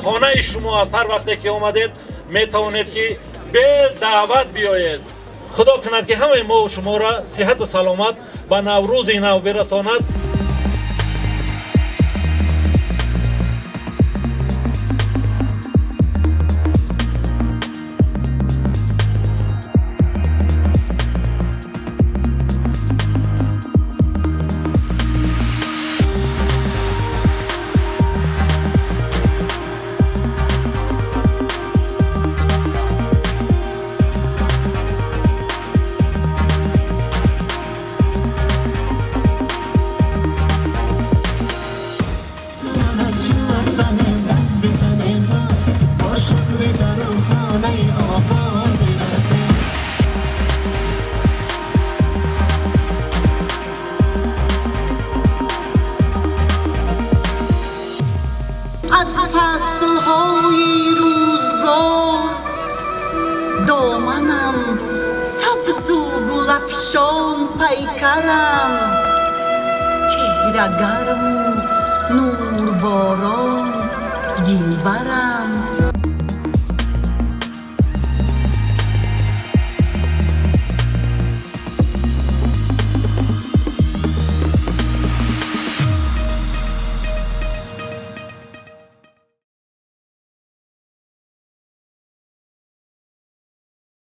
خانه شما است. هر وقتی که آمدید میتوانید که به دعوت بیایید. خدا کند که همه ما و شما را صحت و سلامت به نوروز نو برساند. از فصلهای روزگار دامنم سبز و گلفشان پیکرم، چهره گرم و نور باران دلبرم.